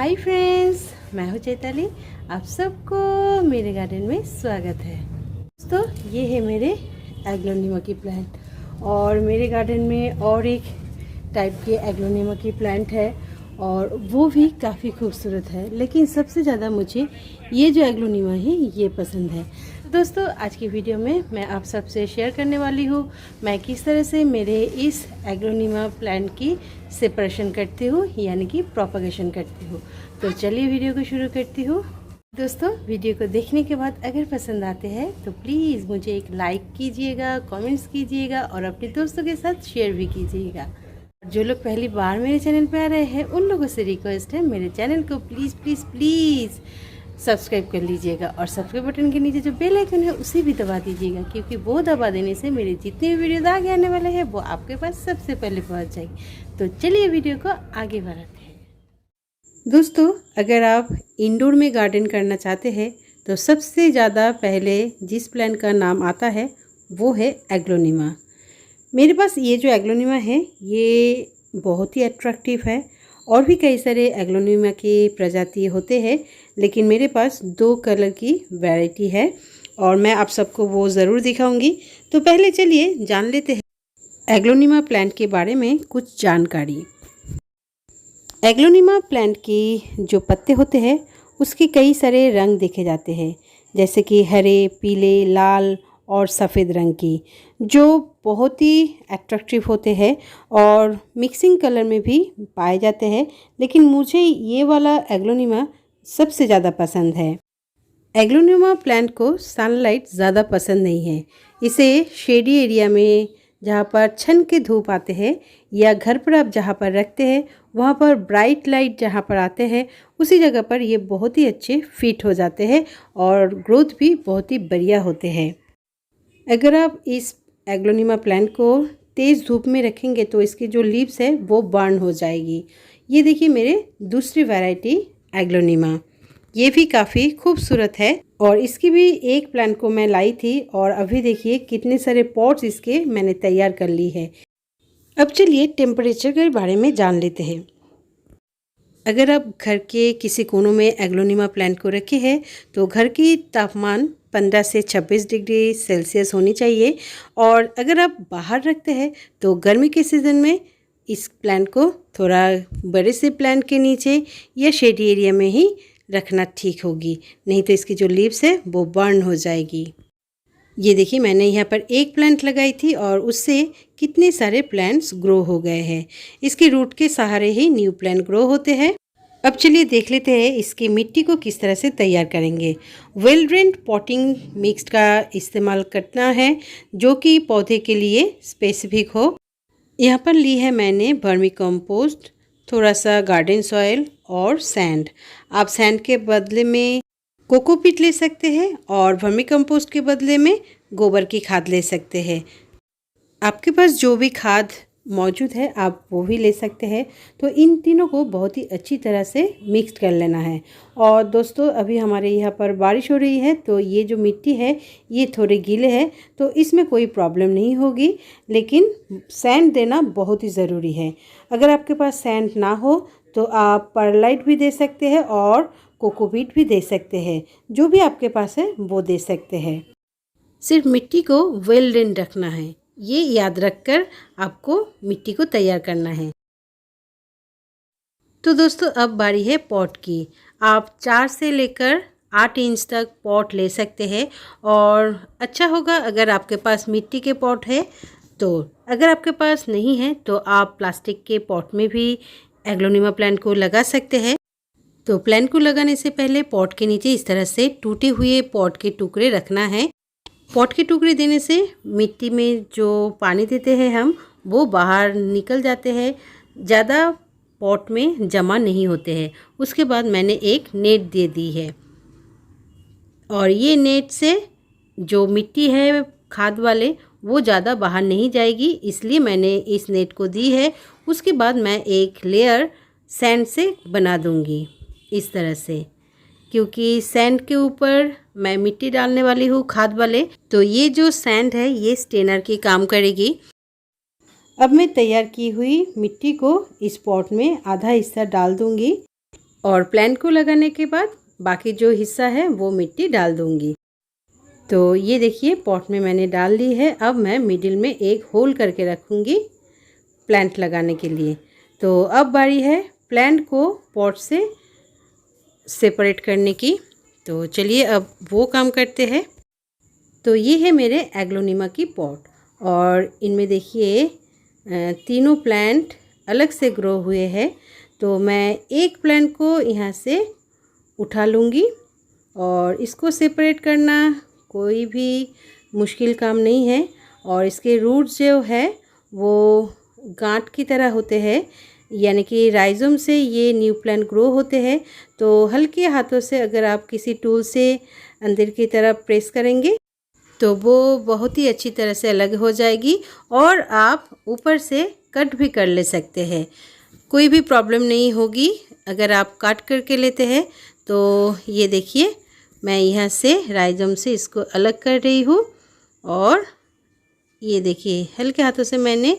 Hi friends, मैं हूँ चैताली। आप सबको मेरे गार्डन में स्वागत है। दोस्तों, ये है मेरे एग्लोनिमा की प्लांट और मेरे गार्डन में और एक टाइप के एग्लोनिमा की प्लांट है और वो भी काफ़ी खूबसूरत है। लेकिन सबसे ज़्यादा मुझे ये जो एग्लोनिमा है ये पसंद है। दोस्तों, आज की वीडियो में मैं आप सबसे शेयर करने वाली हूँ मैं किस तरह से मेरे इस एग्लोनिमा प्लांट की सेपरेशन करती हूँ, यानी कि प्रोपगेशन करती हूँ। तो चलिए वीडियो को शुरू करती हूँ। दोस्तों, वीडियो को देखने के बाद अगर पसंद आते हैं तो प्लीज़ मुझे एक लाइक कीजिएगा, कमेंट्स कीजिएगा और अपने दोस्तों के साथ शेयर भी कीजिएगा। जो लोग पहली बार मेरे चैनल पर आ रहे हैं उन लोगों से रिक्वेस्ट है, मेरे चैनल को प्लीज़ प्लीज़ प्लीज़ सब्सक्राइब कर लीजिएगा और सब्सक्राइब बटन के नीचे जो बेल आइकन है उसे भी दबा दीजिएगा, क्योंकि वो दबा देने से मेरे जितने भी वीडियो आगे आने वाले हैं वो आपके पास सबसे पहले पहुंच जाएगी। तो चलिए वीडियो को आगे बढ़ाते हैं। दोस्तों, अगर आप इंडोर में गार्डन करना चाहते हैं तो सबसे ज़्यादा पहले जिस प्लांट का नाम आता है वो है एग्लोनिमा। मेरे पास ये जो एग्लोनिमा है ये बहुत ही अट्रैक्टिव है। और भी कई सारे एग्लोनिमा की प्रजाति होते हैं, लेकिन मेरे पास 2 कलर की वैरायटी है और मैं आप सबको वो ज़रूर दिखाऊंगी। तो पहले चलिए जान लेते हैं एग्लोनिमा प्लांट के बारे में कुछ जानकारी। एग्लोनिमा प्लांट की जो पत्ते होते हैं उसके कई सारे रंग देखे जाते हैं, जैसे कि हरे, पीले, लाल और सफ़ेद रंग की, जो बहुत ही अट्रैक्टिव होते हैं और मिक्सिंग कलर में भी पाए जाते हैं। लेकिन मुझे ये वाला एग्लोनिमा सबसे ज़्यादा पसंद है। एग्लोनिमा प्लांट को सनलाइट ज़्यादा पसंद नहीं है। इसे शेडी एरिया में, जहाँ पर छन के धूप आते हैं, या घर पर आप जहाँ पर रखते हैं वहाँ पर ब्राइट लाइट जहाँ पर आते हैं उसी जगह पर ये बहुत ही अच्छे फिट हो जाते हैं और ग्रोथ भी बहुत ही बढ़िया होते हैं। अगर आप इस एग्लोनिमा प्लांट को तेज़ धूप में रखेंगे तो इसकी जो लीव्स है वो बर्न हो जाएगी। ये देखिए मेरे दूसरी वैरायटी एग्लोनिमा, ये भी काफ़ी खूबसूरत है और इसकी भी एक प्लांट को मैं लाई थी और अभी देखिए कितने सारे पॉट्स इसके मैंने तैयार कर ली है। अब चलिए टेम्परेचर के बारे में जान लेते हैं। अगर आप घर के किसी कोनों में एग्लोनिमा प्लांट को रखे हैं तो घर की तापमान 15 से 26 डिग्री सेल्सियस होनी चाहिए। और अगर आप बाहर रखते हैं तो गर्मी के सीज़न में इस प्लांट को थोड़ा बड़े से प्लांट के नीचे या शेडी एरिया में ही रखना ठीक होगी, नहीं तो इसकी जो लीव्स है वो बर्न हो जाएगी। ये देखिए मैंने यहाँ पर एक प्लांट लगाई थी और उससे कितने सारे प्लांट्स ग्रो हो गए हैं। इसके रूट के सहारे ही न्यू प्लांट ग्रो होते हैं। अब चलिए देख लेते हैं इसकी मिट्टी को किस तरह से तैयार करेंगे। वेल ड्रेन्ड पॉटिंग मिक्स का इस्तेमाल करना है जो कि पौधे के लिए स्पेसिफिक हो। यहाँ पर ली है मैंने वर्मी कंपोस्ट, थोड़ा सा गार्डन सॉइल और सैंड। आप सैंड के बदले में कोकोपीट ले सकते हैं और वर्मी कंपोस्ट के बदले में गोबर की खाद ले सकते हैं। आपके पास जो भी खाद मौजूद है आप वो भी ले सकते हैं। तो इन तीनों को बहुत ही अच्छी तरह से मिक्स कर लेना है। और दोस्तों, अभी हमारे यहाँ पर बारिश हो रही है तो ये जो मिट्टी है ये थोड़े गीले है तो इसमें कोई प्रॉब्लम नहीं होगी, लेकिन सैंड देना बहुत ही ज़रूरी है। अगर आपके पास सैंड ना हो तो आप परलाइट भी दे सकते हैं और कोकोपीट भी दे सकते हैं, जो भी आपके पास है वो दे सकते हैं। सिर्फ मिट्टी को वेल ड्रेन रखना है, ये याद रखकर आपको मिट्टी को तैयार करना है। तो दोस्तों, अब बारी है पॉट की। आप 4 से लेकर 8 इंच तक पॉट ले सकते हैं और अच्छा होगा अगर आपके पास मिट्टी के पॉट है तो। अगर आपके पास नहीं है तो आप प्लास्टिक के पॉट में भी एग्लोनिमा प्लांट को लगा सकते हैं। तो प्लांट को लगाने से पहले पॉट के नीचे इस तरह से टूटे हुए पॉट के टुकड़े रखना है। पॉट के टुकड़े देने से मिट्टी में जो पानी देते हैं हम वो बाहर निकल जाते हैं, ज़्यादा पॉट में जमा नहीं होते हैं। उसके बाद मैंने एक नेट दे दी है और ये नेट से जो मिट्टी है खाद वाले वो ज़्यादा बाहर नहीं जाएगी, इसलिए मैंने इस नेट को दी है। उसके बाद मैं एक लेयर सैंड से बना दूँगी इस तरह से, क्योंकि सैंड के ऊपर मैं मिट्टी डालने वाली हूँ खाद वाले। तो ये जो सैंड है ये स्टेनर की काम करेगी। अब मैं तैयार की हुई मिट्टी को इस पॉट में आधा हिस्सा डाल दूँगी और प्लांट को लगाने के बाद बाकी जो हिस्सा है वो मिट्टी डाल दूँगी। तो ये देखिए पॉट में मैंने डाल दी है। अब मैं मिडिल में एक होल करके रखूँगी प्लांट लगाने के लिए। तो अब बारी है प्लांट को पॉट से सेपरेट करने की। तो चलिए अब वो काम करते हैं। तो ये है मेरे एग्लोनिमा की पॉट और इनमें देखिए तीनों प्लांट अलग से ग्रो हुए हैं। तो मैं एक प्लांट को यहाँ से उठा लूँगी और इसको सेपरेट करना कोई भी मुश्किल काम नहीं है। और इसके रूट्स जो है वो गांठ की तरह होते हैं, यानी कि राइजोम से ये न्यू प्लांट ग्रो होते हैं। तो हल्के हाथों से अगर आप किसी टूल से अंदर की तरफ प्रेस करेंगे तो वो बहुत ही अच्छी तरह से अलग हो जाएगी और आप ऊपर से कट भी कर ले सकते हैं। कोई भी प्रॉब्लम नहीं होगी अगर आप काट करके लेते हैं। तो ये देखिए मैं यहाँ से राइजोम से इसको अलग कर रही हूँ और ये देखिए हल्के हाथों से मैंने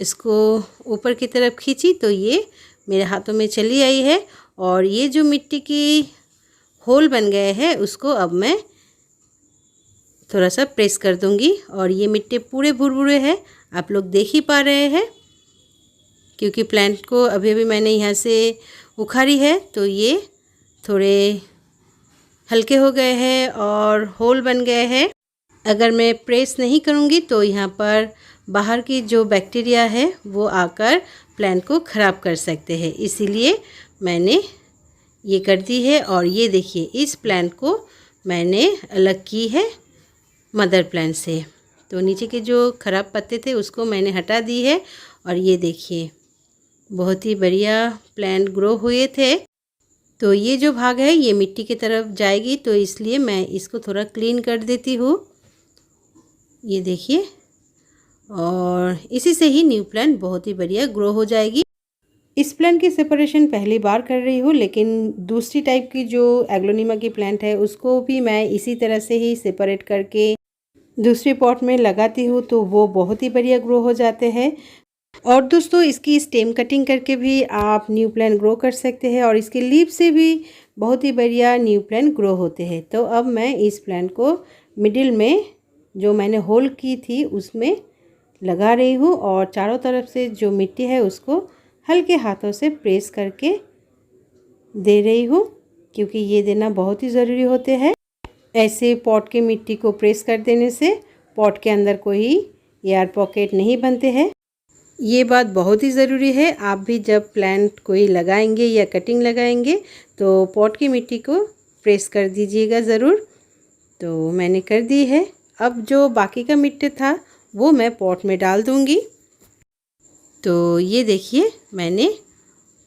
इसको ऊपर की तरफ खींची तो ये मेरे हाथों में चली आई है। और ये जो मिट्टी की होल बन गए हैं उसको अब मैं थोड़ा सा प्रेस कर दूंगी। और ये मिट्टी पूरे भुरभुरे हैं, आप लोग देख ही पा रहे हैं, क्योंकि प्लांट को अभी अभी मैंने यहाँ से उखाड़ी है। तो ये थोड़े हल्के हो गए हैं और होल बन गए हैं। अगर मैं प्रेस नहीं करूँगी तो यहाँ पर बाहर की जो बैक्टीरिया है वो आकर प्लांट को ख़राब कर सकते हैं, इसीलिए मैंने ये कर दी है। और ये देखिए इस प्लांट को मैंने अलग की है मदर प्लांट से। तो नीचे के जो ख़राब पत्ते थे उसको मैंने हटा दी है और ये देखिए बहुत ही बढ़िया प्लांट ग्रो हुए थे। तो ये जो भाग है ये मिट्टी की तरफ जाएगी, तो इसलिए मैं इसको थोड़ा क्लीन कर देती हूँ। ये देखिए, और इसी से ही न्यू प्लांट बहुत ही बढ़िया ग्रो हो जाएगी। इस प्लांट की सेपरेशन पहली बार कर रही हूँ, लेकिन दूसरी टाइप की जो एग्लोनिमा की प्लांट है उसको भी मैं इसी तरह से ही सेपरेट करके दूसरे पॉट में लगाती हूँ, तो वो बहुत ही बढ़िया ग्रो हो जाते हैं। और दोस्तों इसकी स्टेम कटिंग करके भी आप न्यू प्लांट ग्रो कर सकते हैं और इसके लीफ से भी बहुत ही बढ़िया न्यू प्लांट ग्रो होते हैं। तो अब मैं इस प्लांट को मिडिल में जो मैंने होल की थी उसमें लगा रही हूँ और चारों तरफ से जो मिट्टी है उसको हल्के हाथों से प्रेस करके दे रही हूँ, क्योंकि ये देना बहुत ही ज़रूरी होते हैं। ऐसे पॉट के मिट्टी को प्रेस कर देने से पॉट के अंदर कोई एयर पॉकेट नहीं बनते हैं। ये बात बहुत ही ज़रूरी है। आप भी जब प्लांट कोई लगाएंगे या कटिंग लगाएंगे तो पॉट की मिट्टी को प्रेस कर दीजिएगा ज़रूर। तो मैंने कर दी है। अब जो बाकी का मिट्टी था वो मैं पॉट में डाल दूँगी। तो ये देखिए मैंने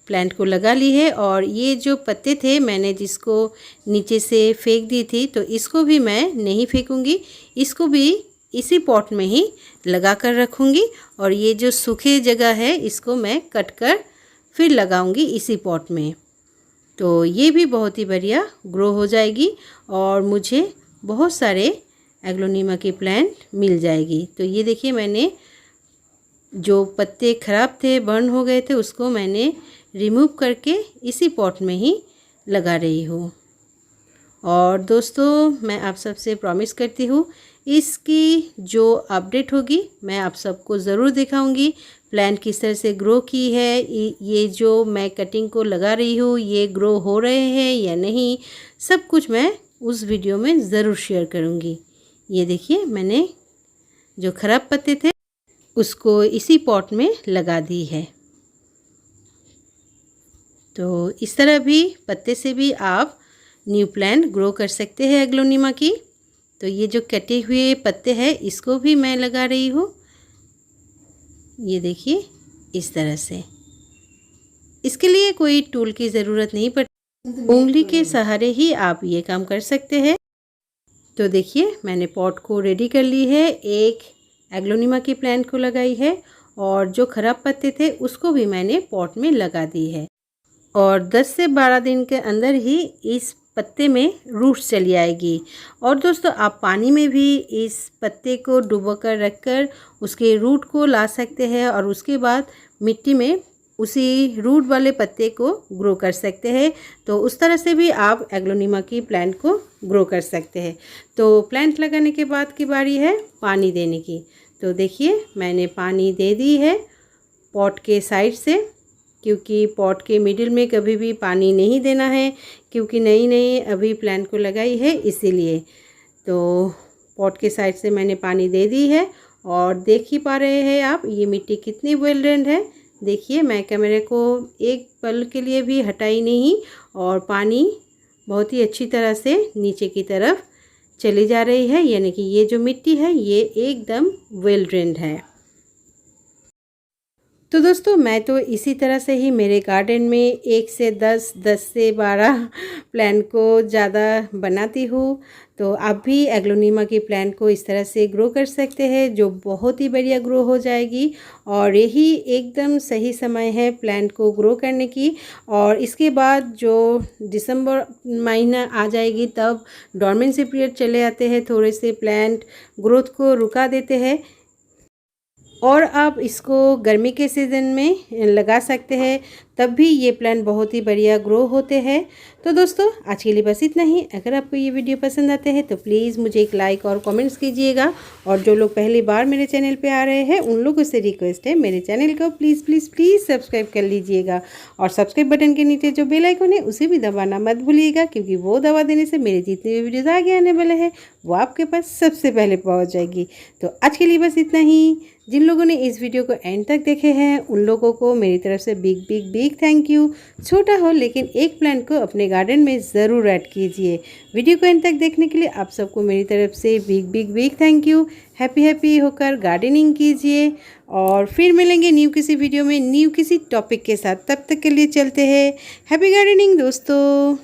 प्लांट को लगा ली है और ये जो पत्ते थे मैंने जिसको नीचे से फेंक दी थी, तो इसको भी मैं नहीं फेंकूँगी, इसको भी इसी पॉट में ही लगा कर रखूँगी। और ये जो सूखे जगह है इसको मैं कट कर फिर लगाऊँगी इसी पॉट में। तो ये भी बहुत ही बढ़िया ग्रो हो जाएगी और मुझे बहुत सारे एग्लोनिमा की प्लांट मिल जाएगी। तो ये देखिए मैंने जो पत्ते ख़राब थे, बर्न हो गए थे, उसको मैंने रिमूव करके इसी पॉट में ही लगा रही हूँ। और दोस्तों मैं आप सबसे प्रॉमिस करती हूँ इसकी जो अपडेट होगी मैं आप सबको ज़रूर दिखाऊंगी। प्लांट किस तरह से ग्रो की है, ये जो मैं कटिंग को लगा रही हूँ ये ग्रो हो रहे हैं या नहीं, सब कुछ मैं उस वीडियो में ज़रूर शेयर करूँगी। ये देखिए मैंने जो ख़राब पत्ते थे उसको इसी पॉट में लगा दी है। तो इस तरह भी पत्ते से भी आप न्यू प्लांट ग्रो कर सकते हैं एग्लोनिमा की। तो ये जो कटे हुए पत्ते हैं इसको भी मैं लगा रही हूँ। ये देखिए इस तरह से। इसके लिए कोई टूल की ज़रूरत नहीं पड़ती, उंगली के सहारे ही आप ये काम कर सकते हैं। तो देखिए मैंने पॉट को रेडी कर ली है, एक एग्लोनिमा की प्लांट को लगाई है और जो ख़राब पत्ते थे उसको भी मैंने पॉट में लगा दी है। और 10 से 12 दिन के अंदर ही इस पत्ते में रूट्स चली आएगी। और दोस्तों आप पानी में भी इस पत्ते को डुबो कर रख कर उसके रूट को ला सकते हैं और उसके बाद मिट्टी में उसी रूट वाले पत्ते को ग्रो कर सकते हैं। तो उस तरह से भी आप एग्लोनिमा की प्लांट को ग्रो कर सकते हैं। तो प्लांट लगाने के बाद की बारी है पानी देने की। तो देखिए मैंने पानी दे दी है पॉट के साइड से, क्योंकि पॉट के मिडिल में कभी भी पानी नहीं देना है, क्योंकि नई नई अभी प्लांट को लगाई है इसीलिए। तो पॉट के साइड से मैंने पानी दे दी है और देख ही पा रहे हैं आप ये मिट्टी कितनी वेल ड्रेन्ड है। देखिए मैं कैमरे को एक पल के लिए भी हटाई नहीं और पानी बहुत ही अच्छी तरह से नीचे की तरफ चली जा रही है, यानी कि ये जो मिट्टी है ये एकदम वेल ड्रेन्ड है। तो दोस्तों मैं तो इसी तरह से ही मेरे गार्डन में 1 से 10, 10 से 12 प्लांट को ज़्यादा बनाती हूँ। तो आप भी एग्लोनिमा की प्लांट को इस तरह से ग्रो कर सकते हैं, जो बहुत ही बढ़िया ग्रो हो जाएगी। और यही एकदम सही समय है प्लांट को ग्रो करने की। और इसके बाद जो दिसंबर महीना आ जाएगी तब डोरमेंसी पीरियड चले आते हैं, थोड़े से प्लांट ग्रोथ को रुका देते हैं और आप इसको गर्मी के सीज़न में लगा सकते हैं, तब भी ये प्लांट बहुत ही बढ़िया ग्रो होते हैं। तो दोस्तों आज के लिए बस इतना ही। अगर आपको ये वीडियो पसंद आते हैं तो प्लीज़ मुझे एक लाइक और कमेंट्स कीजिएगा। और जो लोग पहली बार मेरे चैनल पे आ रहे हैं उन लोगों से रिक्वेस्ट है मेरे चैनल को प्लीज़ प्लीज़ प्लीज़ सब्सक्राइब कर लीजिएगा। और सब्सक्राइब बटन के नीचे जो बेल आइकन है उसे भी दबाना मत भूलिएगा, क्योंकि वो दबा देने से मेरे जितने भी वीडियोज़ आगे आने वाले हैं वो आपके पास सबसे पहले पहुँच जाएगी। तो आज के लिए बस इतना ही। जिन लोगों ने इस वीडियो को एंड तक देखे हैं उन लोगों को मेरी तरफ से big big big thank you. छोटा हो लेकिन एक प्लांट को अपने गार्डन में ज़रूर ऐड कीजिए। वीडियो को एंड तक देखने के लिए आप सबको मेरी तरफ से big big big thank you. Happy होकर गार्डनिंग कीजिए और फिर मिलेंगे न्यू किसी वीडियो में न्यू किसी टॉपिक के साथ। तब तक के लिए चलते हैं। हैप्पी गार्डनिंग दोस्तों।